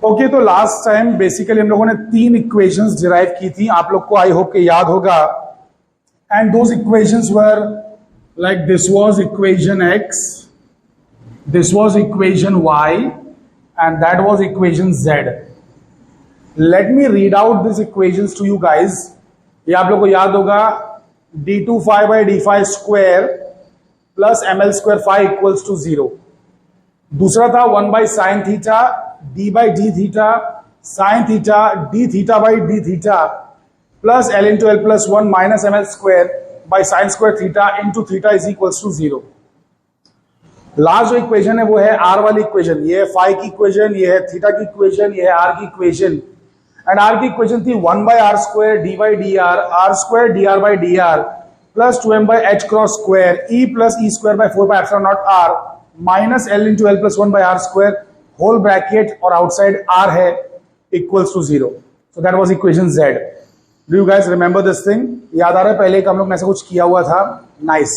Okay, तो last time basically हम लोगों ने 3 इक्वेशंस डिराइव की थी, आप लोग को आई होप के याद होगा। And those equations were like this was equation x, this was equation y and that was equation z। Let me read out this equations to you guys. ये आप लोग को याद होगा, d2 phi by d phi square plus ml square phi equals to 0। दूसरा था 1 by sin theta d by d theta sin theta d theta by d theta plus l into l plus 1 minus ml square by sin square theta into theta is equals to 0। Last जो equation है वो है r वाली equation. ये है phi की equation, ये है थीटा की इक्वेशन, ये है r की इक्वेशन। एंड r की इक्वेशन थी 1 by r square d by dr r square dr by dr plus 2m by h cross square e plus e square by 4 by epsilon nought r minus l into l plus 1 by r square whole bracket और outside r है equals to 0। So that was equation z। Do you guys remember this thing? याद आ रहा है पहले का हम लोग ने ऐसा कुछ किया हुआ था? Nice.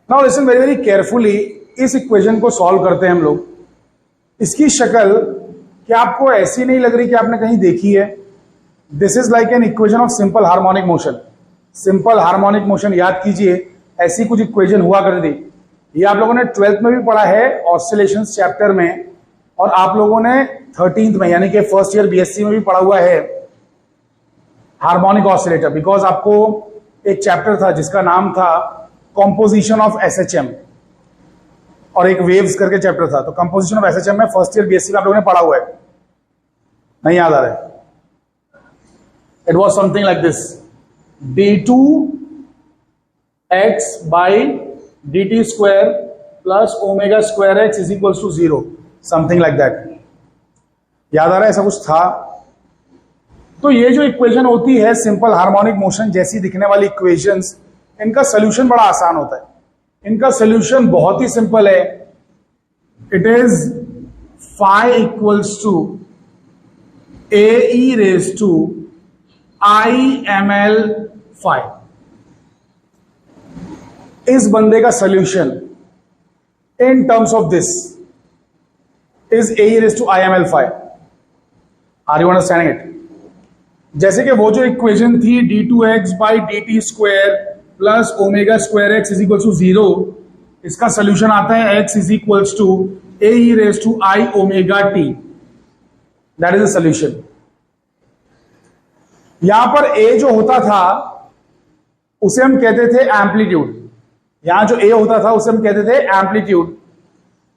Now listen very very carefully. इस इक्वेशन को सॉल्व करते हैं हम लोग। इसकी शक्ल क्या आपको ऐसी नहीं लग रही कि आपने कहीं देखी है? This is like an equation of simple harmonic motion. Simple harmonic motion याद कीजिए, ऐसी कुछ इक्वेशन हुआ करती। ये आप लोगों ने 12th में भी पढ़ा है ऑसिलेशंस चैप्टर में, और आप लोगों ने 13th में यानी कि फर्स्ट ईयर बीएससी में भी पढ़ा हुआ है हार्मोनिक ऑसिलेटर। बिकॉज आपको एक चैप्टर था जिसका नाम था कॉम्पोजिशन ऑफ एसएचएम, और एक वेव्स करके चैप्टर था। तो कंपोजिशन ऑफ एसएचएम में फर्स्ट ईयर बीएससी में आप लोगों ने पढ़ा हुआ है, नहीं याद आ रहा है? It was something like this, d2 x by dt square plus omega square x is equal to 0, something like that. याद आ रहा है? ऐसा कुछ था। तो ये जो इक्वेशन होती है सिंपल हार्मोनिक मोशन जैसी दिखने वाली इक्वेशंस, इनका सोल्यूशन बड़ा आसान होता है। इनका सोल्यूशन बहुत ही सिंपल है। It is phi equals to ae raise to iml phi। इस बंदे का solution in terms of this is ae raise to iml phi। Are you understanding it? जैसे कि वो जो इक्वेशन थी d2x by dt square plus omega square x is equal to 0, इसका solution आता है x is equals to ae raise to i omega t। That is the solution. यहां पर a जो होता था उसे हम कहते थे एम्पलीट्यूड। यहां जो a होता था उसे हम कहते थे एम्पलीट्यूड,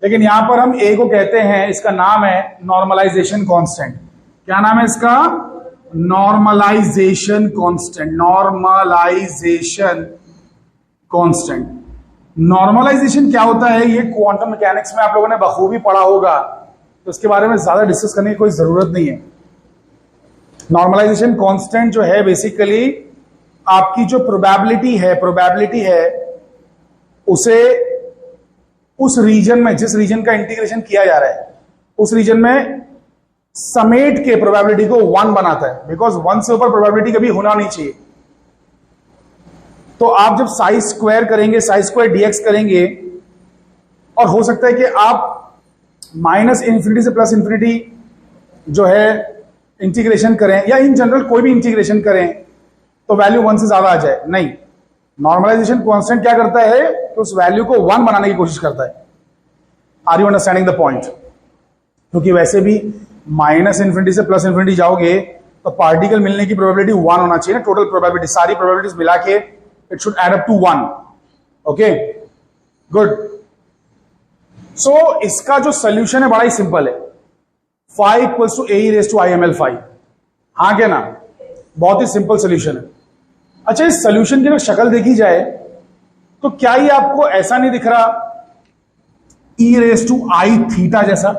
लेकिन यहां पर हम a को कहते हैं, इसका नाम है नॉर्मलाइजेशन कांस्टेंट। क्या नाम है इसका? Normalization constant. Normalization constant. Normalization क्या होता है ये क्वांटम मैकेनिक्स में आप लोगों ने बखूबी पढ़ा होगा, तो इसके बारे में ज्यादा डिस्कस करने की कोई जरूरत नहीं है। नॉर्मलाइजेशन कांस्टेंट जो है बेसिकली आपकी जो प्रोबेबिलिटी है उसे उस रीजन में, जिस रीजन का इंटीग्रेशन किया जा रहा है उस रीजन में समेट के प्रोबेबिलिटी को 1 बनाता है। बिकॉज 1 से ऊपर प्रोबेबिलिटी कभी होना नहीं चाहिए। तो आप जब साई स्क्वायर करेंगे, साई स्क्वायर डीएक्स करेंगे, और हो सकता है कि आप माइनस इन्फिनिटी से प्लस इन्फिनिटी जो है इंटीग्रेशन करें, या इन जनरल कोई भी इंटीग्रेशन करें, तो वैल्यू 1 से ज्यादा आ जाए। नहीं, नॉर्मलाइजेशन कांस्टेंट क्या करता है कि उस वैल्यू को 1 बनाने की कोशिश करता है। Are you understanding the point? क्योंकि वैसे भी माइनस इन्फिनिटी से प्लस इन्फिनिटी जाओगे तो पार्टिकल मिलने की प्रोबेबिलिटी 1 होना चाहिए ना। टोटल प्रोबेबिलिटी, सारी प्रोबेबिलिटीज मिला के it should add up to 1। Okay, good. So इसका जो सोल्यूशन है बड़ा ही सिंपल है। phi equals to ae raise to iml phi। हाँ क्या ना? बहुत ही सिंपल सोल्यूशन है। अच्छा, इस सोल्यूशन की अगर शक्ल देखी जाए तो क्या ये आपको ऐसा नहीं दिख रहा e raise to i theta जैसा?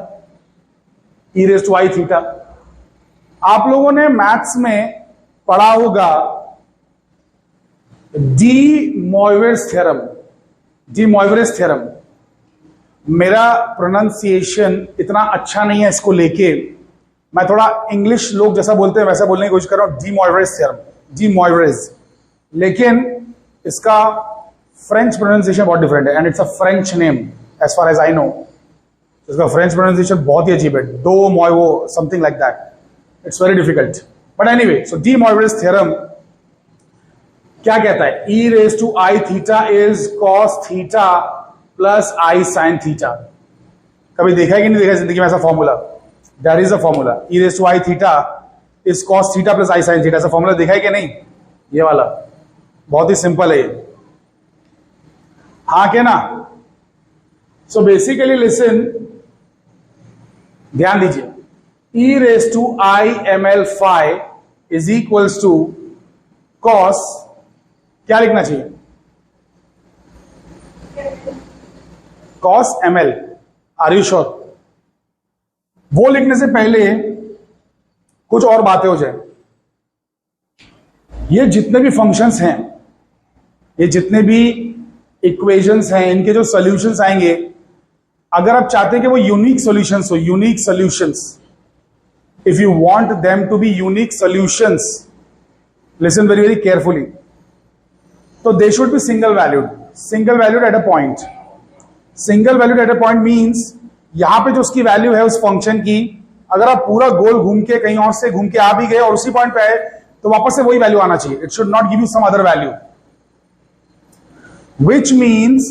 e raise to i theta आप लोगों ने मैथ्स में पढ़ा होगा, de Moivre's theorem. De Moivre's theorem, मेरा प्रोनाउंसिएशन इतना अच्छा नहीं है इसको लेके, मैं थोड़ा इंग्लिश लोग जैसा बोलते हैं वैसा बोलने की कोशिश कर रहा हूं। De Moivre's theorem, de Moivre's, लेकिन इसका फ्रेंच प्रोनाउंसिएशन बहुत डिफरेंट है, and it's a French name as far as I know. इसका फ्रेंच प्रोनाउंसिएशन बहुत ही अजीब है, de Moivre something like that, it's very difficult, but anyway. So de Morgan's theorem क्या कहता है? e raise to i theta is cos theta plus i sine theta. कभी देखा है कि नहीं देखा जिंदगी में ऐसा formula? That is a formula, e raise to i theta is cos theta plus i sine theta. ऐसा फॉर्मूला देखा है कि नहीं? ये वाला बहुत ही सिंपल है ये, हाँ क्या ना? सो बेसिकली लिसन, ध्यान दीजिए, e raise to i m l phi is equals to cos, क्या लिखना चाहिए? Cos m l. Are you sure? वो लिखने से पहले कुछ और बातें हो जाए। ये जितने भी फंक्शंस हैं, ये जितने भी इक्वेशंस हैं, इनके जो सॉल्यूशंस आएंगे, अगर आप चाहते हैं कि वो यूनिक सॉल्यूशंस हो, unique solutions, if you want them to be unique solutions, listen very very carefully, तो they should be single valued at a point. Single valued at a point means यहां पे जो उसकी वैल्यू है उस function की, अगर आप पूरा गोल घूम के कहीं और से घूम के आ भी गए और उसी पॉइंट पे आए तो वापस से वही वैल्यू आना चाहिए। It should not give you some other value, which means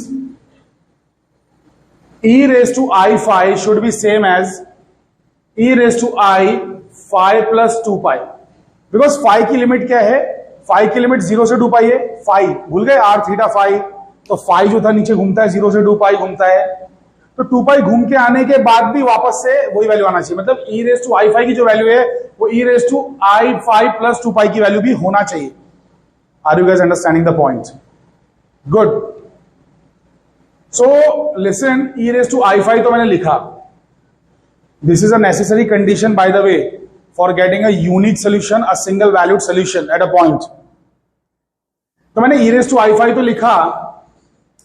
e raised to I phi should be same as e raised to I phi plus 2 pi, because phi की लिमिट क्या है? phi की limit 0 से 2 pi है। phi भूल गए, r theta phi, तो phi जो था नीचे घूमता है 0 से 2 pi घूमता है, तो 2 pi घूम के आने के बाद भी वापस से वही वैल्यू आना चाहिए। मतलब e raised to I phi की जो वैल्यू है वो e raised to I phi plus 2 pi की वैल्यू भी होना चाहिए। Are you guys understanding the point? Good. So listen, e raise to i phi तो मैंने लिखा, this is a necessary condition by the way for getting a unique solution, a single valued solution at a point. तो मैंने e raise to i phi तो लिखा,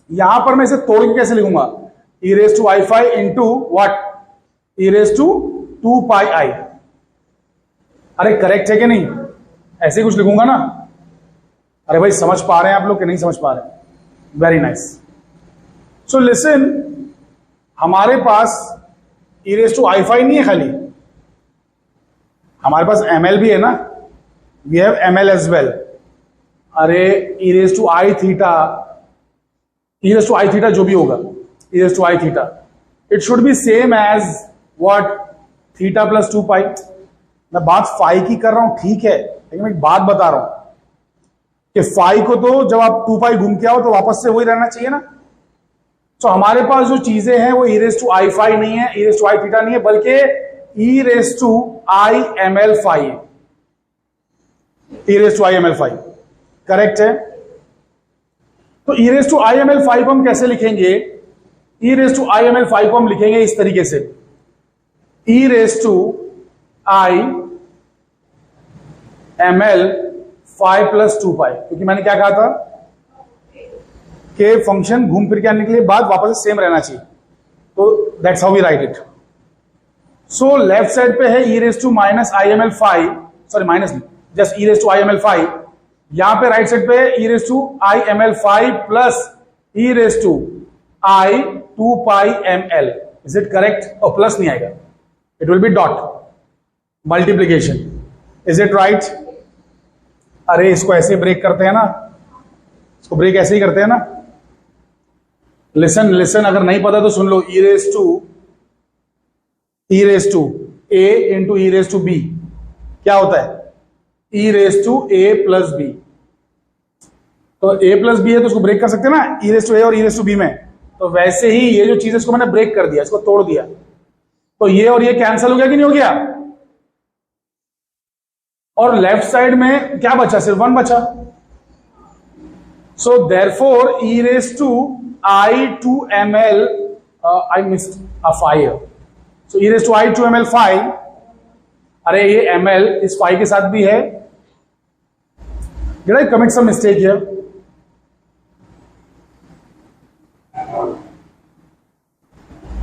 यहां पर मैं इसे तोड़ के कैसे लिखूंगा? e raise to i phi into what? e raise to 2 pi i. अरे करेक्ट है कि नहीं? ऐसे कुछ लिखूंगा ना? अरे भाई समझ पा रहे हैं आप लोग कि नहीं समझ पा रहे हैं? Very nice. सो लिसन, हमारे पास e raise to i phi नहीं है खाली, हमारे पास ml भी है ना, we have ml as well. अरे e raise to i theta, e raise to i theta जो भी होगा, e raise to i theta, it should be same as what? Theta plus 2 pi. मैं बात फाई की कर रहा हूं, ठीक है, लेकिन मैं एक बात बता रहा हूं कि फाई को तो जब आप 2 पाई घूम के आओ तो वापस से वही रहना चाहिए ना। तो हमारे पास जो चीजें हैं वो e raise to i phi नहीं है, e raise to i theta नहीं है, बल्कि e raise to i m l phi है। e raise to i m l phi correct है। तो e raise to i m l phi को हम कैसे लिखेंगे? e raise to i m l phi को हम लिखेंगे इस तरीके से, e raise to i m l phi plus 2 पाई, क्योंकि मैंने क्या कहा था कि फंक्शन घूम फिर के आने के लिए बाद वापस सेम रहना चाहिए, तो that's how we write it. So left side पे है e raise to minus i m l phi, sorry minus नहीं, just e raise to i m l phi. यहां पे राइट साइड पे e raise to i m l phi plus e raise to i 2 pi m l. Is it correct? और plus नहीं आएगा, it will be dot multiplication. Is it right? अरे इसको ऐसे break करते हैं ना, इसको ब्रेक ऐसे ही करते हैं ना। लिसन लिसन, अगर नहीं पता तो सुन लो, e raise to a into e raise to b क्या होता है? e raise to a plus b। तो a प्लस b है तो उसको ब्रेक कर सकते हैं ना, e रेज टू a और e रेज टू b में। तो वैसे ही ये जो चीज है इसको मैंने ब्रेक कर दिया, इसको तोड़ दिया, तो ये और ये कैंसिल हो गया कि नहीं हो गया? और लेफ्ट साइड में क्या बचा? सिर्फ 1 बचा। So therefore e raise to i two m l, I missed a phi, so e raise to i two m l phi. अरे ये एम एल इस फाइ के साथ भी है। Did I commit some mistake here?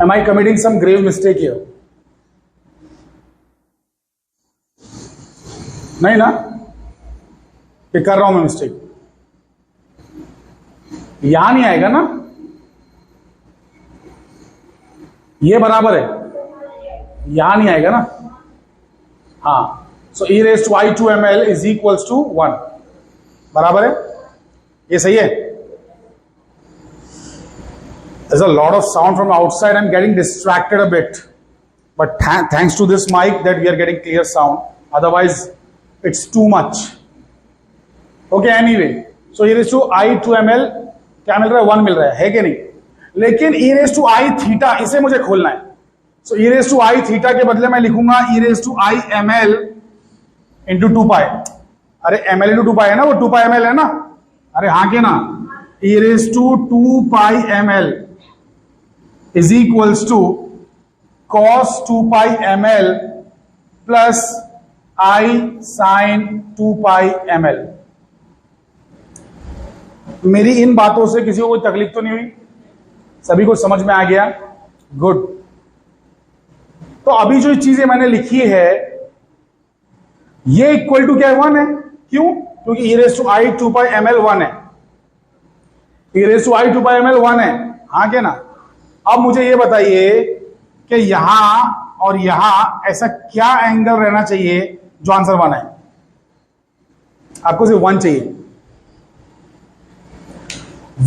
Am I committing some grave mistake here? नहीं ना, कि कर रहा हूं मैं मिस्टेक? यहां नहीं आएगा ना, ये बराबर है, यहां नहीं आएगा ना। हाँ, so e raised to i 2 ml is equals to 1, बराबर है, ये सही है। There's a lot of sound from outside. I'm getting distracted a bit, but thanks to this mic that we are getting clear sound. Otherwise, it's too much. Okay, anyway, so e raised to i 2 ml क्या मिल रहा है? 1 मिल रहा है कि नहीं? लेकिन e raised to i theta, इसे मुझे खोलना है। So e raised to i theta के बदले मैं लिखूंगा e raised to i ml into 2 pi। अरे ml into 2 pi है ना, वो 2 pi ml है ना? अरे हाँ के ना? e raised to 2 pi ml is equals to cos 2 pi ml plus I sin 2 pi ml। मेरी इन बातों से किसी को कोई तकलीफ तो नहीं हुई? सभी को समझ में आ गया? गुड। तो अभी जो चीजें मैंने लिखी है ये इक्वल टू क्या है? 1 है। क्यों? क्योंकि e raised to i 2 pi ml 1 है, e raised to i 2 pi ml 1 है, हाँ के ना? अब मुझे ये बताइए कि यहां और यहां ऐसा क्या एंगल रहना चाहिए जो आंसर 1 है? आपको सिर्फ 1 चाहिए।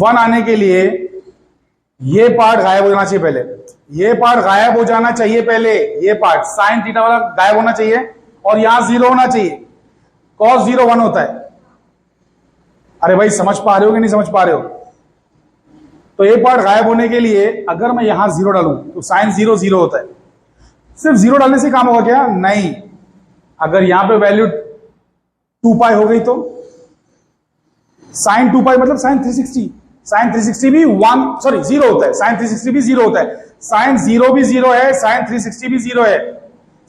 1 आने के लिए ये पार्ट गायब हो जाना चाहिए पहले, ये पार्ट गायब हो जाना चाहिए पहले, ये पार्ट साइन थीटा वाला गायब होना चाहिए और यहां 0 होना चाहिए। cos 0 1 होता है। अरे भाई समझ पा रहे हो कि नहीं समझ पा रहे हो? तो ये पार्ट गायब होने के लिए अगर मैं यहां 0 डालूं तो साइन 0 0 होता है। सिर्फ 0 डालने से काम होगा क्या? नहीं। अगर यहां पे वैल्यू 2 पाई हो गई तो साइन 2 पाई मतलब साइन 360, साइन 360 भी 0 होता है, साइन 360 भी 0 होता है, साइन 0 भी 0 है, साइन 360 भी 0 है,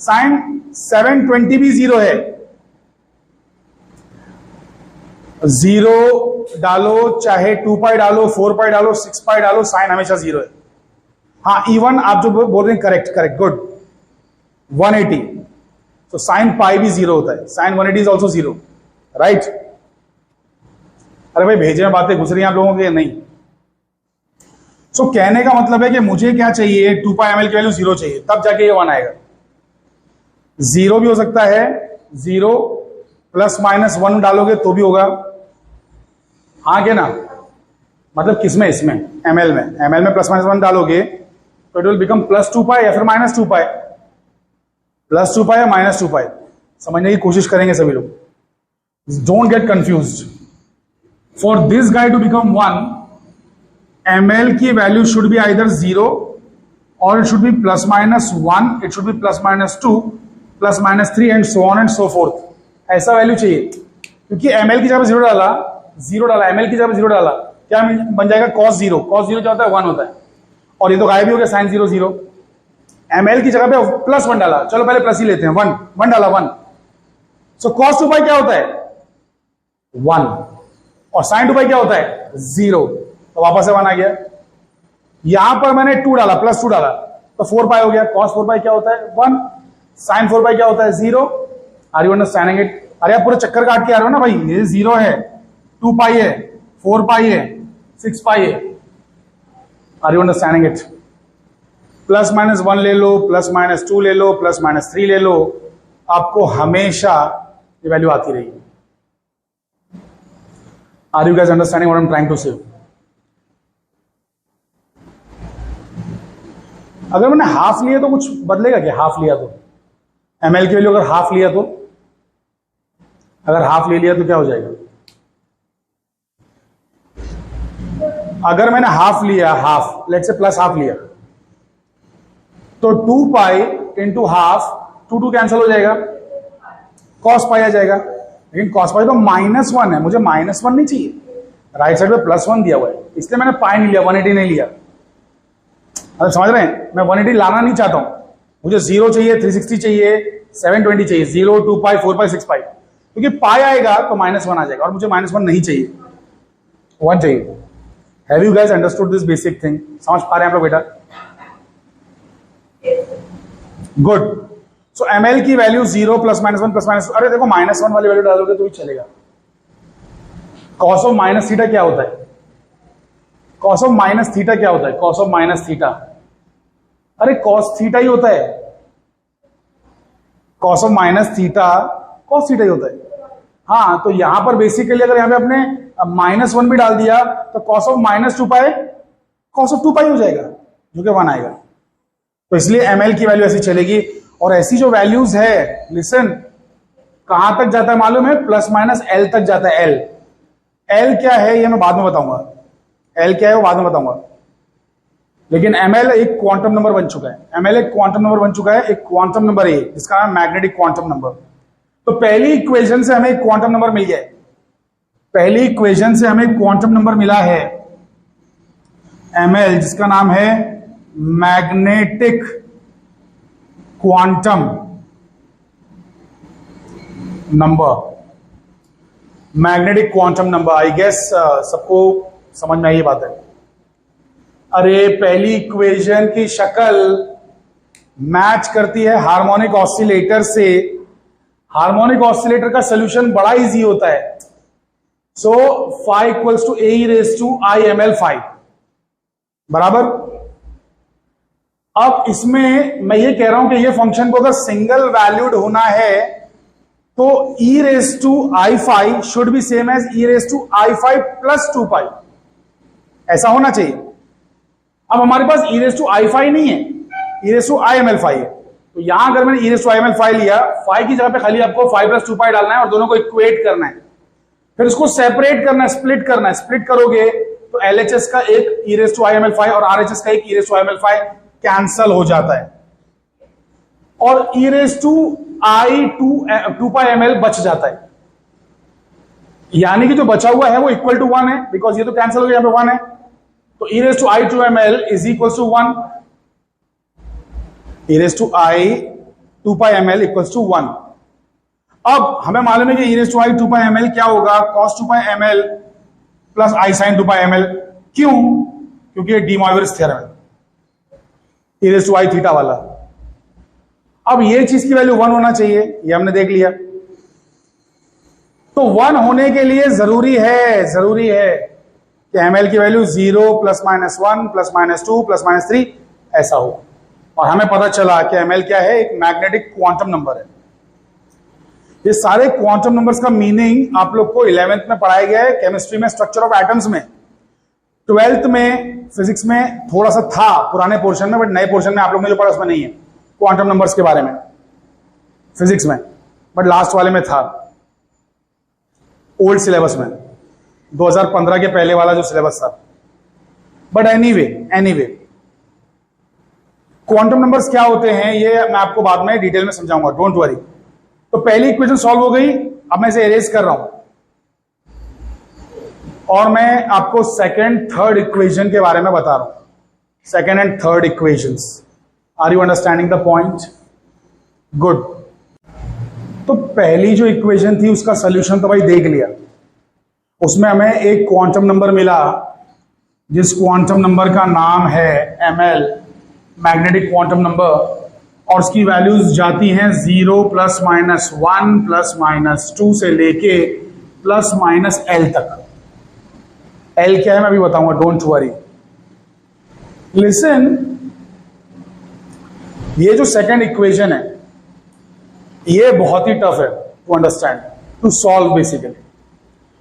साइन 720 भी 0 है। 0 डालो चाहे 2 पाई डालो, 4 पाई डालो, 6 पाई डालो, साइन हमेशा 0 है। हाँ, इवन आप जो बोल रहे हैं करेक्ट करेक्ट, गुड। 180 तो साइन पाई भी 0 होता है, साइन 180 इज ऑल्सो 0, राइट? अरे भाई भेजे में बातें घुस रही हैं आप लोगों के? नहीं। सो कहने का मतलब है कि मुझे क्या चाहिए? 2 पाई ml की वैल्यू 0 चाहिए, तब जाके ये 1 आएगा। 0 भी हो सकता है, 0 प्लस माइनस 1 डालोगे तो भी होगा, हाँ क्या ना? मतलब किसमें? इसमें ml में, ml में प्लस माइनस 1 डालोगे तो इट विल बिकम प्लस 2 पाई या फिर माइनस 2 पाई, प्लस 2 पाई या माइनस 2 पाई। समझने की कोशिश करेंगे सभी लोग। Don't get confused. For this guy to become 1, ml की वैल्यू शुड बी आइदर 0 और it should be plus minus 1, it should be plus minus 2, plus minus 3 and so on and so forth. ऐसा वैल्यू चाहिए, क्योंकि ml की जगह 0 डाला, 0 डाला, ml की जगह 0 डाला, क्या बन जाएगा? cos 0। cos 0 क्या होता है? 1 होता है। और ये तो गायब भी हो गया, sin 0 0। ml की जगह पे प्लस 1 डाला, चलो पहले प्लस ही लेते हैं, 1 डाला 1। सो cos 2 पाई क्या होता है? 1। और sin 2 पाई क्या होता है? 0। तो वापस से 1 आ गया। यहां पर मैंने 2 डाला, प्लस 2 डाला, तो 4 पाई हो गया। cos 4 पाई क्या होता है? 1। sin 4 पाई क्या होता है? 0। Are you understanding it? अरे आप पूरे चक्कर काट के आ रहे हो ना भाई। ये 0 है, 2 पाई है, 4 पाई है, 6 पाई है। Are you understanding it? Plus minus 1 ले लो, प्लस माइनस 2 ले लो, प्लस माइनस 3 ले लो, आपको हमेशा ये वैल्यू आती रहेगी। Are you guys understanding what I am trying to say? अगर मैंने हाफ लिया तो कुछ बदलेगा क्या? हाफ लिया तो ml की वैल्यू अगर हाफ लिया तो, अगर हाफ ले लिया तो क्या हो जाएगा? अगर मैंने हाफ लिया, हाफ लेट से प्लस हाफ लिया, तो 2 पाई इंटू हाफ, 2 कैंसिल हो जाएगा, cos पाई आ जाएगा। लेकिन cos पाई तो -1 है, मुझे -1 नहीं चाहिए, राइट साइड पे +1 दिया हुआ है, इसलिए मैंने पाई नहीं लिया, 180 नहीं लिया। अब समझ रहे हैं? मैं 180 लाना नहीं चाहता हूं, मुझे 0 चाहिए, 360 चाहिए, 720 चाहिए, 0, 2 पाई, 4 पाई, 6 पाई। क्योंकि पाई आएगा तो -1 आ जाएगा और मुझे -1 नहीं चाहिए, 1 चाहिए। Have you guys understood this basic thing? समझ पा रहे हैं आप लोग बेटा? गुड। सो ml की value 0 plus minus 1 plus minus, अरे देखो -1 वाली वैल्यू डालोगे तो भी चलेगा। cos ऑफ माइनस थीटा क्या होता है? cos ऑफ माइनस थीटा क्या होता है? cos ऑफ माइनस थीटा अरे कॉस थीटा ही होता है, cos of minus theta cos theta ही होता है। हाँ, तो यहां पर बेसिकली अगर यहां पे आपने -1 भी डाल दिया तो कॉस ऑफ -2 कॉस ऑफ 2 हो जाएगा, जो कि 1 आएगा। तो इसलिए ml की वैल्यू ऐसी चलेगी। और ऐसी जो वैल्यूज है, लिसन, कहां तक जाता है मालूम है? ±l तक जाता है। l क्या है ये मैं बाद में बताऊंगा, l क्या है वो बाद में बताऊंगा। लेकिन ml एक क्वांटम नंबर बन चुका है, ml एक क्वांटम नंबर बन चुका है, एक क्वांटम नंबर है जिसका नाम मैग्नेटिक क्वांटम नंबर। तो पहली इक्वेशन से हमें एक क्वांटम नंबर मिल गया है, पहली इक्वेशन से हमें क्वांटम नंबर मिला है ml, जिसका नाम है magnetic quantum number. Magnetic quantum number, I guess सबको समझ में आई ये बात है। अरे पहली इक्वेशन की शक्ल मैच करती है हार्मोनिक ऑसिलेटर से। हार्मोनिक ऑसिलेटर का सॉल्यूशन बड़ा इजी होता है। So phi equals to Ae⁻⁰ phi बराबर। अब इसमें मैं ये कह रहा हूं कि ये फंक्शन को अगर सिंगल वैल्यूड होना है तो e⁻⁵ should be same as e⁻⁵ plus 2π, ऐसा होना चाहिए। अब हमारे पास e⁻⁵ नहीं है, e⁻⁵ है। तो यहां अगर मैंने e⁻⁵ लिया, phi की जगह पे खाली आपको phi प्लस 2π डालना है और दोनों को इक्वेट करना है, फिर उसको सेपरेट करना है, स्प्लिट करना है। स्प्लिट करोगे तो LHS का एक e⁻⁵ और RHS का एक e⁻⁵ कैंसल हो जाता है और e⁻�2πml बच जाता है। यानी कि जो बचा हुआ है वो इक्वल टू 1 है, बिकॉज ये तो कैंसल हो गया, यहां पे 1 है। तो e⁻�2ml is equal to 1, e⁻�2ml equals to 1। अब हमें मालूम है कि e⁻2ml क्या होगा? cos 2πml plus i sin 2πml। क्यों? क्योंकि ये डी मॉर्गन्स थ्योरम है, e⁻θ वाला। अब ये चीज की वैल्यू 1 होना चाहिए, ये हमने देख लिया। तो 1 होने के लिए जरूरी है कि ml की वैल्यू 0 ±1 ±2 ±3 ऐसा हो। और हमें पता चला कि ml क्या है? एक मैग्नेटिक क्वांटम नंबर है। ये सारे क्वांटम नंबर्स का मीनिंग आप लोग को 11th में पढ़ाया गया है केमिस्ट्री में, स्ट्रक्चर ऑफ एटम्स में। 12th में फिजिक्स में थोड़ा सा था पुराने पोर्शन में, बट नए पोर्शन में आप लोग ने जो पढ़ा उसमें नहीं है क्वांटम नंबर्स के बारे में फिजिक्स में, बट लास्ट वाले में था ओल्ड सिलेबस में, 2015 के पहले वाला जो सिलेबस था। बट एनीवे क्वांटम नंबर्स क्या होते हैं ये मैं आपको बाद में डिटेल में समझाऊंगा, डोंट वरी। तो पहली इक्वेशन सॉल्व हो गई, अब मैं इसे इरेज कर रहा हूं और मैं आपको सेकंड थर्ड इक्वेशन के बारे में बता रहा हूं। Second and third equations, are you understanding the point? Good. तो पहली जो इक्वेशन थी उसका सॉल्यूशन तो भाई देख लिया, उसमें हमें एक क्वांटम नंबर मिला जिस क्वांटम नंबर का नाम है ml, मैग्नेटिक क्वांटम नंबर, और उसकी वैल्यूज जाती हैं 0 ±1 ±2 से लेके ±l तक। l क्या है मैं अभी बताऊंगा, डोंट वरी। लिसन, ये जो सेकंड इक्वेशन है ये बहुत ही टफ है to understand, to solve. Basically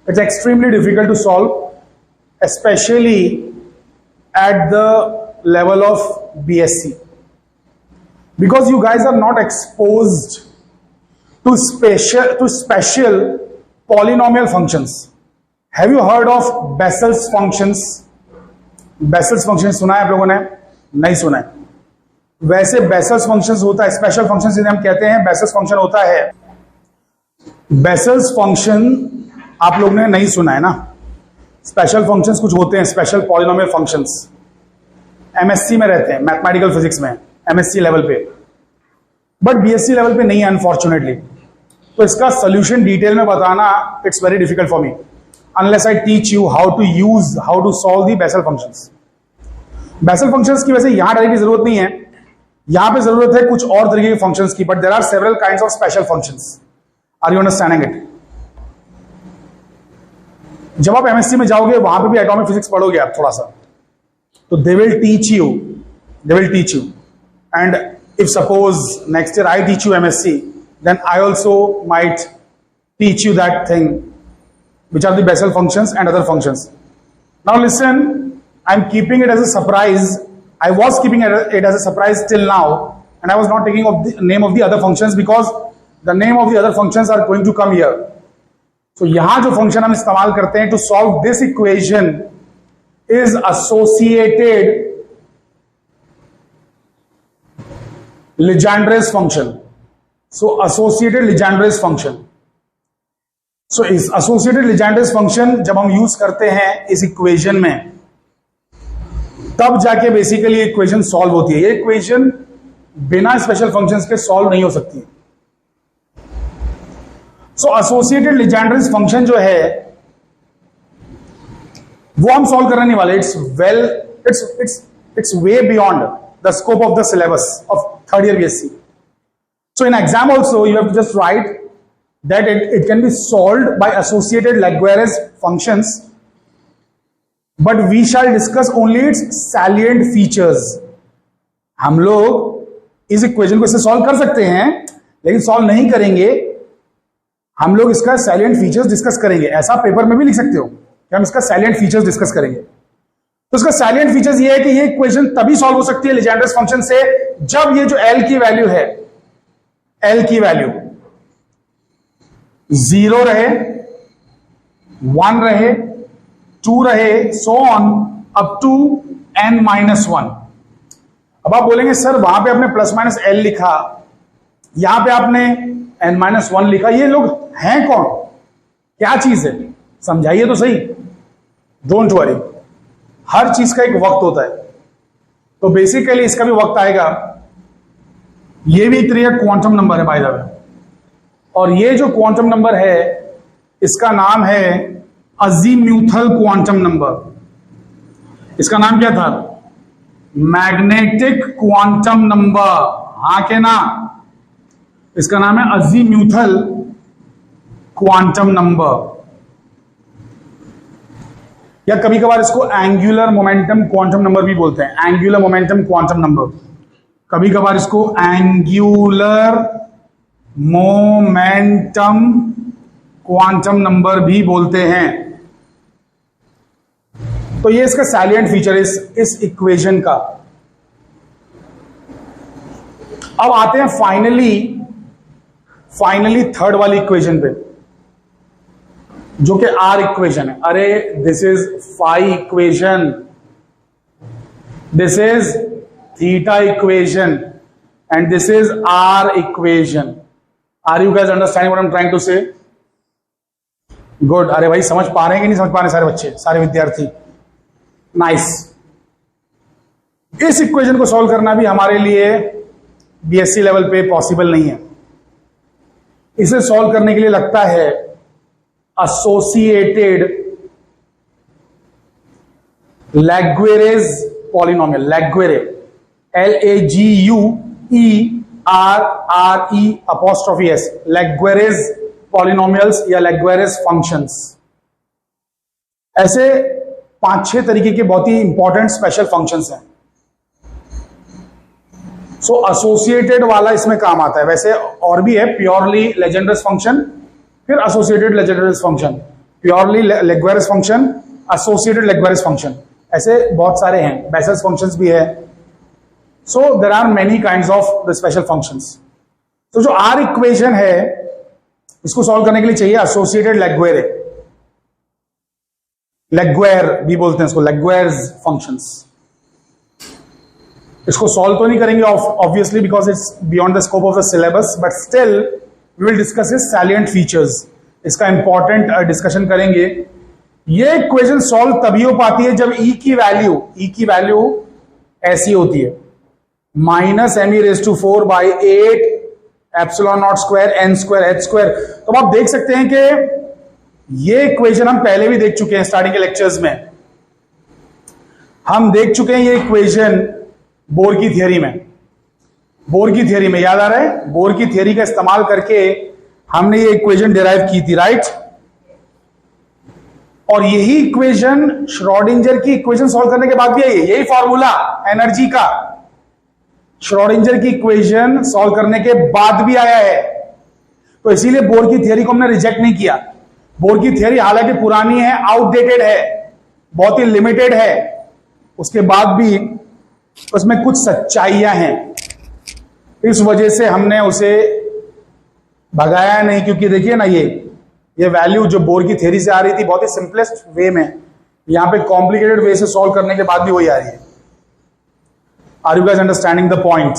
it's extremely difficult to solve, specially at the level of BSc, because you guys are not exposed to special polynomial functions. Have you heard of Bessel's functions? Bessel's functions सुना है आप लोगों ने? नहीं सुना है। वैसे Bessel's functions होता है, स्पेशल फंक्शन जिन्हें हम कहते हैं Bessel's function होता है। Bessel's function आप लोग ने नहीं सुना है ना? स्पेशल फंक्शंस कुछ होते हैं, स्पेशल पॉलिनोमियल फंक्शंस, एमएससी में रहते हैं, मैथमेटिकल फिजिक्स में, एमएससी लेवल पे, बट बीएससी लेवल पे नहीं है अनफॉर्चुनेटली। तो इसका सोल्यूशन डिटेल में बताना it's very difficult for me unless I teach you how to solve the Bessel functions. Bessel functions की वैसे यहां डायरेक्ट जरूरत नहीं है, यहां पे जरूरत है कुछ और तरीके के फंक्शंस की, but there are several kinds of special functions. Are you understanding it? जब आप एमएससी में जाओगे वहां पे भी एटॉमिक फिजिक्स पढ़ोगे आप थोड़ा सा, तो they will teach you and if suppose next year I teach you MSc, then I also might teach you that thing, which are the Bessel functions and other functions. Now listen, I'm keeping it as a surprise. I was keeping it as a surprise till now, and I was not taking of the name of the other functions because the name of the other functions are going to come here. So यहां जो function हम इस्तेमाल करते हैं to solve this equation is associated Legendre's function. So associated Legendre's function. So इस associated Legendre's function जब हम use करते हैं इस इक्वेशन में, तब जाके बेसिकली इक्वेशन सॉल्व होती है. ये इक्वेशन बिना स्पेशल फंक्शंस के सॉल्व नहीं हो सकती. सो एसोसिएटेड लीजेंड्रेस फंक्शन जो है वो हम सॉल्व करने नहीं वाले. It's way beyond the scope of the syllabus of third year BSc. So in exam also you have to just write that it can be solved by associated Laguerre functions, but we shall discuss only its salient features. हम लोग इस equation को इससे solve कर सकते हैं, लेकिन solve नहीं करेंगे. हम लोग इसका सैलिएंट फीचर्स डिस्कस करेंगे. ऐसा पेपर में भी लिख सकते हो कि हम इसका सैलिएंट फीचर्स डिस्कस करेंगे. तो इसका सैलिएंट फीचर्स ये है कि ये इक्वेशन तभी सॉल्व हो सकती है लीजेंड्रेस फंक्शन से जब ये जो एल की वैल्यू है, एल की वैल्यू 0 रहे, 1 रहे, 2 रहे, so on up to n-1. अब आप बोलेंगे सर वहां पे आपने प्लस माइनस एल लिखा, यहां पे आपने n-1 लिखा, ये लोग हैं कौन, क्या चीज है, समझाइए तो सही. डोंट वरी, हर चीज का एक वक्त होता है. तो बेसिकली इसका भी वक्त आएगा. ये भी एक क्वांटम नंबर है बाय द वे, और ये जो क्वांटम नंबर है इसका नाम है अजीम्यूथल क्वांटम नंबर. इसका नाम क्या था? Magnetic quantum number. हाँ के ना, इसका नाम है अजीम्यूथल क्वांटम नंबर, या कभी कभार इसको एंगुलर मोमेंटम क्वांटम नंबर भी बोलते हैं. एंगुलर मोमेंटम क्वांटम नंबर, कभी कभार इसको एंगुलर मोमेंटम क्वांटम नंबर भी बोलते हैं. तो ये इसका सैलिएंट फीचर इस इक्वेशन का. अब आते हैं फाइनली थर्ड वाली इक्वेशन पे, जो कि आर इक्वेशन है. अरे this is phi equation, this is theta equation, and this is R equation. Are you guys understanding what I am trying to say? Good. अरे भाई समझ पा रहे हैं कि नहीं समझ पा रहे सारे बच्चे, सारे विद्यार्थी? नाइस. इस इक्वेशन को सॉल्व करना भी हमारे लिए बीएससी लेवल पे पॉसिबल नहीं है. इसे सॉल्व करने के लिए लगता है एसोसिएटेड लैग्वेरेज पॉलिनोमियल. लैग्वेरे, LAGUERRES, लैग्वेरेज पॉलिनोमियल्स या लैग्वेरेज फंक्शंस. ऐसे 5-6 तरीके के बहुत ही इंपॉर्टेंट स्पेशल फंक्शंस हैं. सो एसोसिएटेड वाला इसमें काम आता है. वैसे और भी है, प्योरली लेजेंड्रस फंक्शन, फिर associated Legendre's function, purely Laguerre function, associated Laguerre function. ऐसे बहुत सारे हैं. बेसेल्स फंक्शंस भी है. So there are many kinds of the special functions. तो जो आर इक्वेशन है इसको सॉल्व करने के लिए चाहिए एसोसिएटेड लैग्वेरे. लैग्वेर भी बोलते हैं इसको, लैग्वेर्स फंक्शंस. इसको सॉल्व तो नहीं करेंगे obviously because it's beyond the scope of the syllabus, but still we will discuss is salient features. इसका इंपॉर्टेंट डिस्कशन करेंगे. ये इक्वेशन सॉल्व तभी हो पाती है जब ई की वैल्यू ऐसी होती है, -me⁴/8 ε0² n²h². तो आप देख सकते हैं कि ये इक्वेशन हम पहले भी देख चुके हैं. स्टार्टिंग के लेक्चर्स में हम देख चुके हैं ये इक्वेशन बोर की थियरी में. याद आ रहा है? बोर की थियरी का इस्तेमाल करके हमने ये इक्वेशन डिराइव की थी, राइट? और यही इक्वेशन श्रोडिंगर की इक्वेशन सॉल्व करने के बाद भी है. यही फॉर्मूला एनर्जी का, श्रोडिंगर की इक्वेशन सॉल्व करने के बाद भी आया है। तो इसीलिए बोर की थियरी को हमने रिजेक्ट नहीं किया। बोर की थियरी हालांकि पुरानी है, आउटडेटेड है, बहुत ही लिमिटेड है, उसके बाद भी उसमें कुछ सच्चाइयां हैं, इस वजह से हमने उसे भगाया नहीं। क्योंकि देखिए ना, ये वैल्यू जो बोर की थियरी से आ रही थी बहुत ही सिंपलेस्ट वे में, यहां पे कॉम्प्लिकेटेड वे से सॉल्व करने के बाद भी वही आ रही है। Are you guys understanding the point?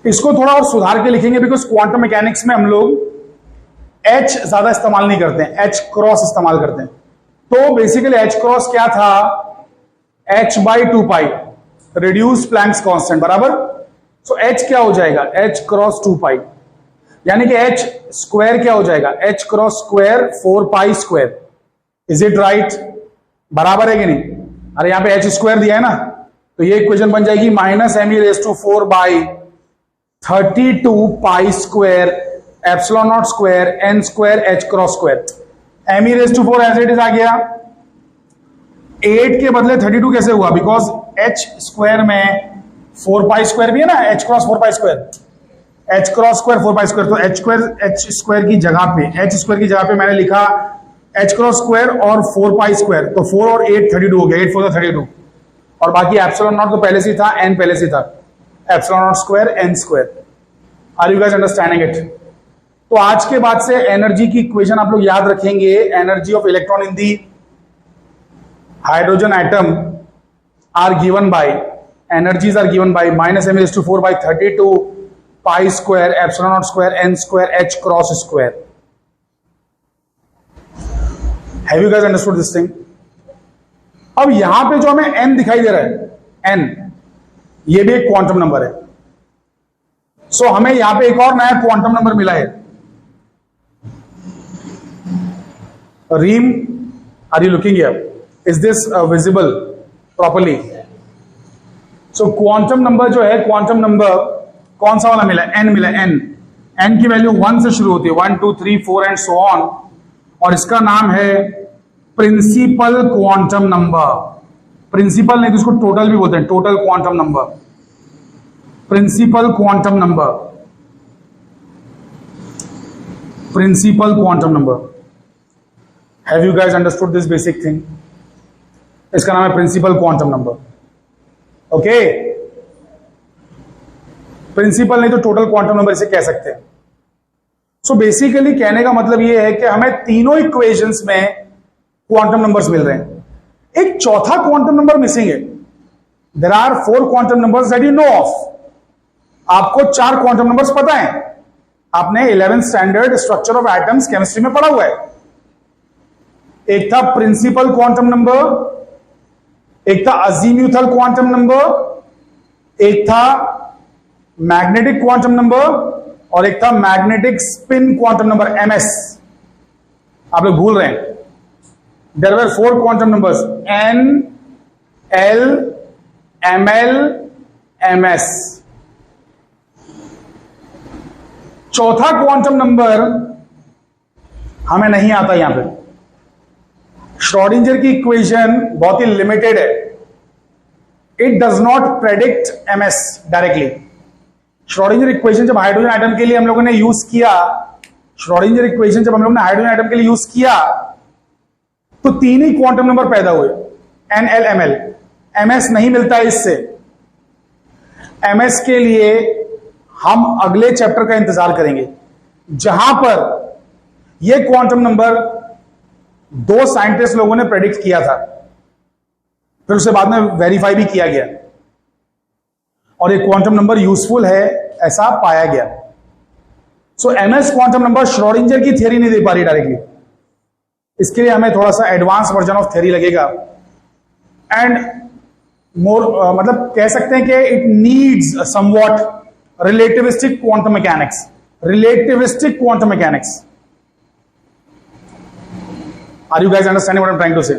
इसको थोड़ा और सुधार के लिखेंगे, बिकॉज क्वांटम मैकेनिक्स में हम लोग H ज्यादा इस्तेमाल नहीं करते हैं, H क्रॉस इस्तेमाल करते हैं। तो बेसिकली H क्रॉस क्या था? h/2 रिड्यूस प्लैंक्स कांस्टेंट बराबर। सो H क्या हो जाएगा? H क्रॉस 2 यानी कि H स्क्वायर क्या हो जाएगा? H cross square 4 square. Is it right? बराबर है कि नहीं? अरे यहां पे H स्क्वायर दिया है ना, तो ये इक्वेशन बन जाएगी -me⁴/32 square epsilon not square n square H cross square. me⁴ as it is आ गया। 8 के बदले 32 कैसे हुआ? बिकॉज H स्क्वायर में 4 स्क्वायर भी है ना, H cross 4 square, H cross square 4 square. तो H स्क्वायर की जगह पे मैंने लिखा H क्रॉस स्क्वायर और 4 स्क्वायर, तो 4 और 8 32 हो गया, 8 4 32, और बाकी एप्सिलॉन नॉट तो पहले से था, n पहले से था, epsilon not square n square. Are you guys understanding it? तो आज के बाद से एनर्जी की इक्वेशन आप लोग याद रखेंगे। Energy of electron in the hydrogen atom are given by, energies are given by -me⁴/32 pi square epsilon not square n square H cross square. Have you guys understood this thing? अब यहां पे जो हमें n दिखाई दे रहा है, n, ये भी एक क्वांटम नंबर है। सो हमें यहां पे एक और नया क्वांटम नंबर मिला है। Reem, are you looking here? Is this visible properly? So quantum number जो है, क्वांटम नंबर कौन सा वाला मिला? n मिला, n की वैल्यू 1 से शुरू होती है, 1 2 3 4 एंड सो ऑन, और इसका नाम है प्रिंसिपल क्वांटम नंबर। प्रिंसिपल नहीं तो इसको टोटल भी बोलते हैं, total quantum number, principal quantum number, principal quantum number. Have you guys understood this basic thing? इसका नाम है principal quantum number. Okay, principal नहीं तो टोटल क्वांटम नंबर इसे कह सकते हैं। सो बेसिकली कहने का मतलब यह है कि हमें तीनों इक्वेशंस में क्वांटम नंबर्स मिल रहे हैं, एक चौथा क्वांटम नंबर मिसिंग है। There are 4 quantum numbers that you know of. आपको 4 क्वांटम नंबर्स पता है, आपने 11th standard structure of atoms chemistry में पढ़ा हुआ है। एक था प्रिंसिपल क्वांटम नंबर, एक था अजीम्यूथल क्वांटम नंबर, एक था मैग्नेटिक क्वांटम नंबर, और एक था magnetic spin quantum number, MS। आप लोग भूल रहे हैं। There were 4 quantum numbers, N, L, ML, MS। चौथा क्वांटम नंबर हमें नहीं आता यहां पे। श्रोडिंगर की इक्वेशन बहुत ही लिमिटेड है, it does not predict MS directly. Schrödinger equation जब हाइड्रोजन एटम के लिए हम लोगों ने यूज किया, श्रोडिंगर इक्वेशन जब हम लोगों ने हाइड्रोजन एटम के लिए यूज किया, तो 3 ही क्वांटम नंबर पैदा हुए, N, L, ML। MS नहीं मिलता है इससे। MS के लिए हम अगले चैप्टर का इंतजार करेंगे, जहां पर यह क्वांटम नंबर 2 साइंटिस्ट लोगों ने प्रेडिक्ट किया था, फिर उसे बाद में वेरीफाई भी किया गया, और एक क्वांटम नंबर यूजफुल है ऐसा पाया गया। सो MS क्वांटम नंबर श्रोडिंगर की थ्योरी नहीं दे पा रही डायरेक्टली, इसके लिए हमें थोड़ा सा एडवांस वर्जन ऑफ थ्योरी लगेगा, एंड मोर मतलब कह सकते हैं कि it needs somewhat relativistic quantum mechanics, relativistic quantum mechanics. Are you guys understanding what I'm trying to say?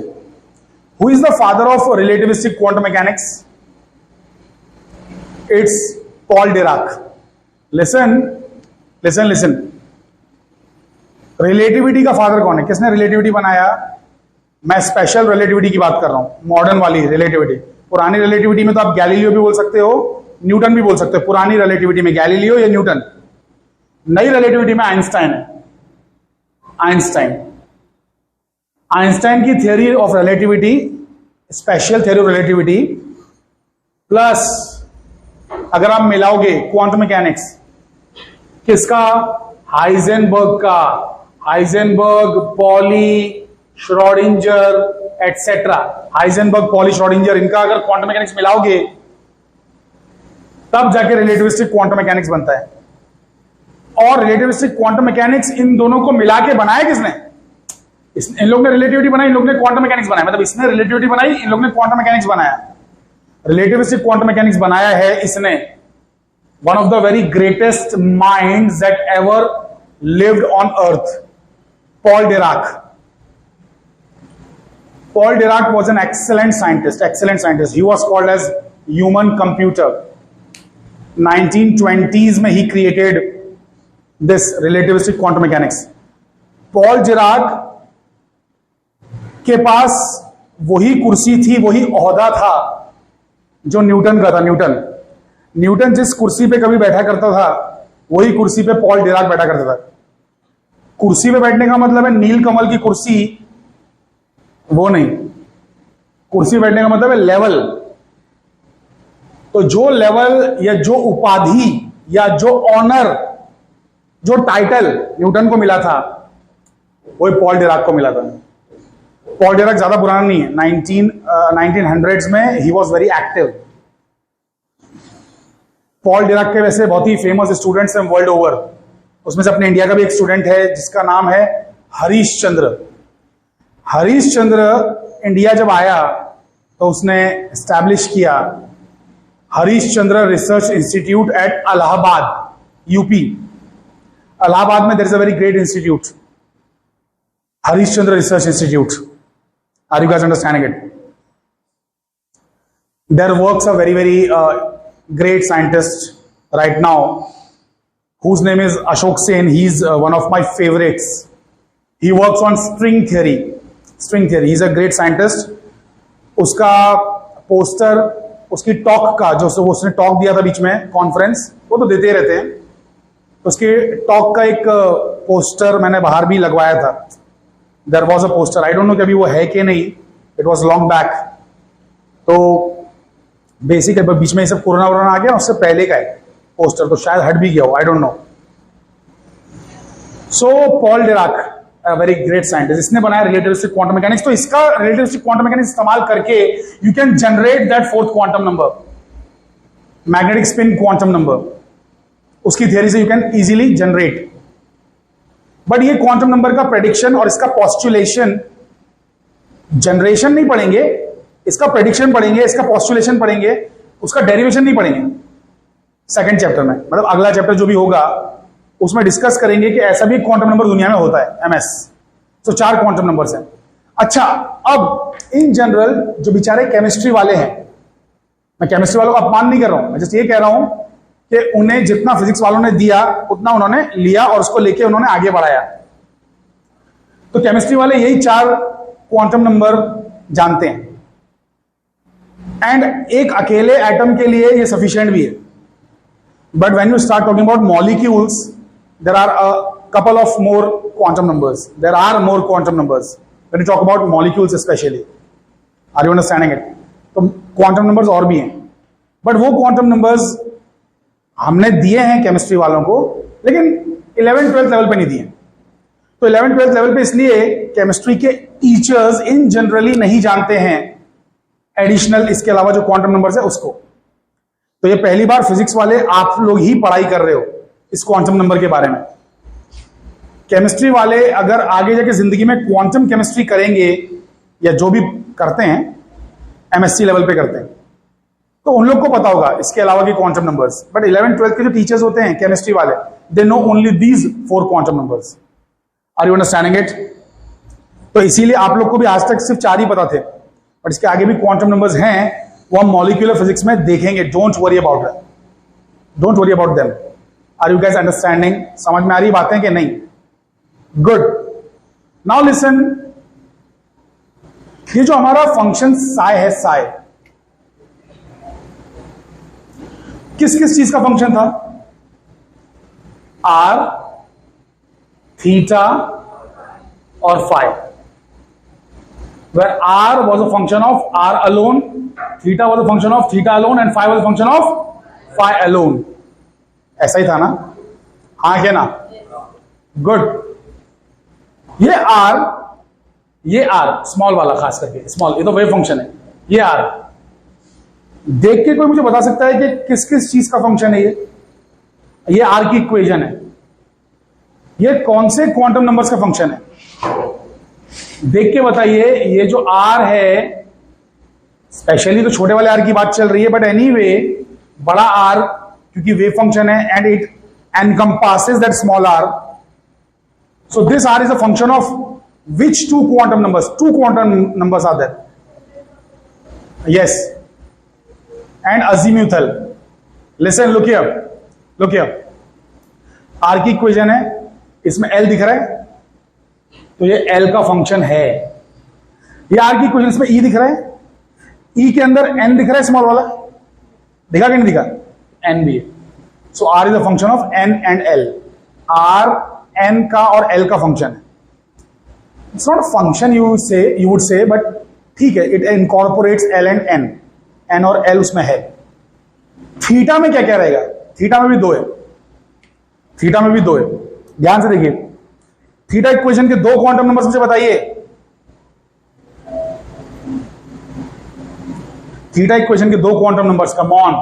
Who is the father of relativistic quantum mechanics? It's Paul Dirac. Listen, listen, listen. Relativity का father कौन है? किसने relativity बनाया? मैं special relativity की बात कर रहा हूं, मॉडर्न वाली रिलेटिविटी। पुरानी रिलेटिविटी में तो आप गैलीलियो भी बोल सकते हो, न्यूटन भी बोल सकते हो। पुरानी रिलेटिविटी में गैलीलियो या न्यूटन, नई रिलेटिविटी में आइंस्टाइन है। आइंस्टाइन की theory of relativity, special theory of relativity plus अगर आप मिलाओगे क्वांटम मैकेनिक्स किसका, हाइजेनबर्ग का, Heisenberg, poly, Schrodinger etcetera, Heisenberg, poly, Schrodinger, इनका अगर क्वांटम मैकेनिक्स मिलाओगे तब जाके रिलेटिविस्टिक क्वांटम मैकेनिक्स बनता है। और रिलेटिविस्टिक क्वांटम मैकेनिक्स इन दोनों को मिला के बनाया किसने? इन लोग ने रिलेटिविटी बनाई, इन लोग ने क्वांटम मैकेनिक्स बनाया। मतलब इसने रिलेटिविटी बनाई, इन लोग ने क्वांटम मैकेनिक्स बनाया। रिलेटिविस्टिक क्वांटम मैकेनिक्स बनाया है इसने, one of the very greatest minds that ever lived on earth, Paul Dirac. Paul Dirac was an excellent scientist. He was called as human computer. 1920s में he created this relativistic quantum mechanics. Paul Dirac के पास वही कुर्सी थी, वही ओहदा था जो Newton का था। न्यूटन जिस कुर्सी पे कभी बैठा करता था वही कुर्सी पे पॉल डिराक बैठा करता था। कुर्सी पे बैठने का मतलब है नील कमल की कुर्सी, वो नहीं। कुर्सी बैठने का मतलब है लेवल। तो जो लेवल या जो उपाधि या जो ऑनर, जो टाइटल न्यूटन को मिला था वही पॉल डिराक को मिला था। पॉल डिराक ज्यादा पुराना नहीं है, 1900s में he was very active. Paul Dirac के वैसे बहुत ही फेमस स्टूडेंट्स हैं वर्ल्ड ओवर। उसमें से अपने इंडिया का भी एक स्टूडेंट है जिसका नाम है हरीश चंद्र। हरीश चंद्र इंडिया जब आया तो उसने एस्टैब्लिश किया Harish Chandra Research Institute at Allahabad, UP. Allahabad में there is a very great institute, Harish Chandra Research Institute. Are you guys understanding it? Their works are very very great scientist right now whose name is Ashok Sen. He's one of my favorites. He works on string theory. He's a great scientist. उसका poster, उसकी talk का जो उसने talk दिया था बीच में conference, वो तो देते रहते हैं, उसके टॉक का एक पोस्टर मैंने बाहर भी लगवाया था। There was a poster. I don't know कि अभी वो है कि नहीं, it was long back. तो बेसिक है, बीच में ये सब कोरोना वोरोना आ गया, उससे पहले का है पोस्टर, तो शायद हट भी गया हो, I don't know. So Paul Dirac, very great scientist, इसने बनाया रिलेटिविस्टिक क्वांटम मैकेनिक्स। तो इसका रिलेटिविस्टिक क्वांटम मैकेनिक्स इस्तेमाल करके you can generate that fourth quantum number, magnetic spin quantum number. उसकी थियरी से you can easily generate. But ये quantum number का प्रेडिक्शन और इसका पॉस्टुलेशन, जनरेशन नहीं पढ़ेंगे, इसका प्रेडिक्शन पढ़ेंगे, इसका पॉस्टुलेशन पढ़ेंगे, उसका डेरिवेशन नहीं पढ़ेंगे। सेकंड चैप्टर में, मतलब अगला चैप्टर जो भी होगा उसमें डिस्कस करेंगे कि ऐसा भी क्वांटम नंबर दुनिया में होता है, एमएस। तो 4 क्वांटम नंबर्स हैं। अच्छा, अब इन जनरल जो बेचारे केमिस्ट्री वाले हैं, मैं केमिस्ट्री वालों का अपमान नहीं कर रहा हूं, मैं जस्ट ये कह रहा हूं कि उन्हें जितना फिजिक्स वालों ने दिया उतना उन्होंने लिया और उसको लेके उन्होंने आगे बढ़ाया। तो केमिस्ट्री वाले यही 4 क्वांटम नंबर जानते हैं, एंड एक अकेले एटम के लिए ये सफिशिएंट भी है। But when you start talking about molecules, there are a couple of more quantum numbers, there are more quantum numbers when you talk about molecules specially. Are you understanding it? तो quantum numbers और भी हैं, but वो quantum numbers हमने दिए हैं chemistry वालों को, लेकिन 11th-12th लेवल पे नहीं दिए। तो 11th-12th लेवल पे इसलिए केमिस्ट्री के टीचर्स इन जनरली नहीं जानते हैं एडिशनल, इसके अलावा जो क्वांटम नंबर्स है उसको। तो ये पहली बार फिजिक्स वाले आप लोग ही पढ़ाई कर रहे हो इस क्वांटम नंबर के बारे में। केमिस्ट्री वाले अगर आगे जाके जिंदगी में क्वांटम केमिस्ट्री करेंगे या जो भी करते हैं, एमएससी लेवल पे करते हैं, तो उन लोग को पता होगा इसके अलावा की क्वांटम नंबर्स। बट 11th-12th के जो टीचर्स होते हैं केमिस्ट्री वाले, they know only these 4 quantum numbers. Are you understanding it? तो इसीलिए आप लोग को भी आज तक सिर्फ 4 ही पता थे, बट इसके आगे भी क्वांटम नंबर्स हैं, वो हम मॉलिक्यूलर फिजिक्स में देखेंगे। Don't worry about that, don't worry about them. Are you guys understanding? समझ में आ रही बातें कि नहीं? गुड। नाउ लिसन, ये जो हमारा फंक्शन साई है, साई, किस किस चीज का फंक्शन था? आर, थीटा और phi, where r was a function of r alone, theta was a function of theta alone and phi was a function of phi alone. ऐसा ही था ना? हाँ क्या ना? गुड. ये r स्मॉल वाला खास करके स्मॉल, ये तो वेव फंक्शन है. ये r देख के कोई मुझे बता सकता है कि किस किस चीज का फंक्शन है? ये r की इक्वेशन है. ये कौन से क्वांटम नंबर्स का फंक्शन है? देख के बताइए. ये जो r है, स्पेशली तो छोटे वाले r की बात चल रही है, बट एनीवे बड़ा r क्योंकि वेव फंक्शन है and it encompasses that small r. So this r is a function of which two quantum numbers? Two quantum numbers are there. Yes. And azimuthal. Listen, look here. Look here. r की equation है, इसमें l दिख रहा है, तो ये l का function है. ये r की इक्वेशन, इसमें e दिख रहा है, e के अंदर n दिख रहा है स्मॉल वाला, दिखा कि नहीं दिखा? n भी है. सो r is a function of n and l. r n का और l का फंक्शन है. It's not function you would say, but ठीक है, it incorporates l and n. n और l उसमें है. थीटा में क्या क्या रहेगा? थीटा में भी दो है. थीटा में भी दो है. ध्यान से देखिए. थीटा इक्वेशन के दो क्वांटम नंबर्स मुझे बताइए. थीटा इक्वेशन के दो quantum numbers. Come on.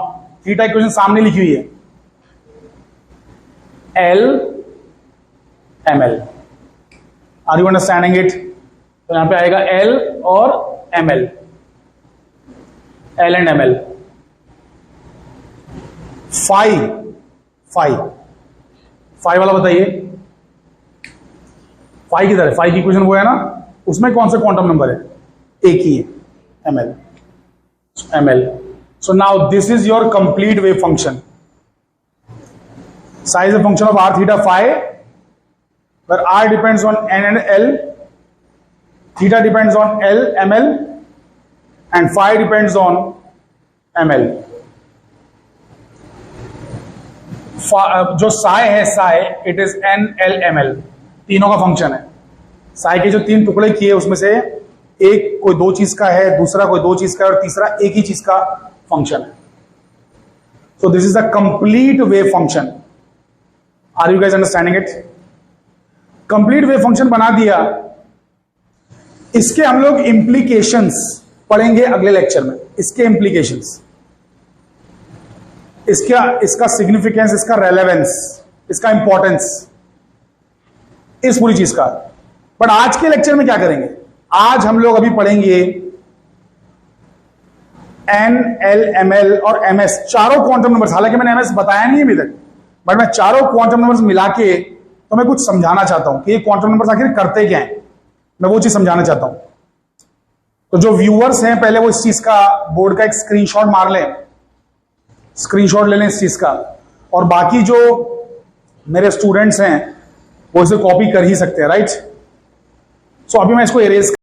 Theta equation सामने लिखी हुई है. L ml. Are you understanding it? तो यहां पे आएगा L और ml. L and ml. Phi वाला बताइए. फाई किधर है? फाई की इक्वेशन वो है ना, उसमें कौन सा क्वांटम नंबर है? एक ही है, ml. So now this is your complete wave function. Psi is a function of r theta phi, where r depends on n and l, theta depends on l ml, and phi depends on ml. जो psi है, psi it is n l ml. तीनों का function है. psi के जो तीन टुकड़े किए उसमें से एक कोई दो चीज का है, दूसरा कोई दो चीज का है और तीसरा एक ही चीज का फंक्शन है. So this is a complete wave function. Are you guys understanding it? Complete wave function बना दिया. इसके हम लोग इंप्लीकेशंस पढ़ेंगे अगले लेक्चर में. इसके इंप्लीकेशंस, इसका सिग्निफिकेंस, इसका रेलेवेंस, इसका इंपॉर्टेंस, इस पूरी चीज का. बट आज के लेक्चर में क्या करेंगे? आज हम लोग अभी पढ़ेंगे एन, एल, एम एल और एम एस, चारों क्वांटम नंबर्स. हालांकि मैंने एम एस बताया नहीं अभी तक, बट मैं चारों क्वांटम नंबर्स मिला के तो मैं कुछ समझाना चाहता हूं कि ये क्वांटम नंबर्स आखिर करते क्या हैं. मैं वो चीज समझाना चाहता हूं. तो जो व्यूअर्स हैं, पहले वो इस चीज का बोर्ड का एक स्क्रीनशॉट मार लें, स्क्रीनशॉट ले लें इस चीज का. और बाकी जो मेरे स्टूडेंट्स हैं वो इसे कॉपी कर ही सकते हैं, राइट? सो अभी मैं इसको इरेज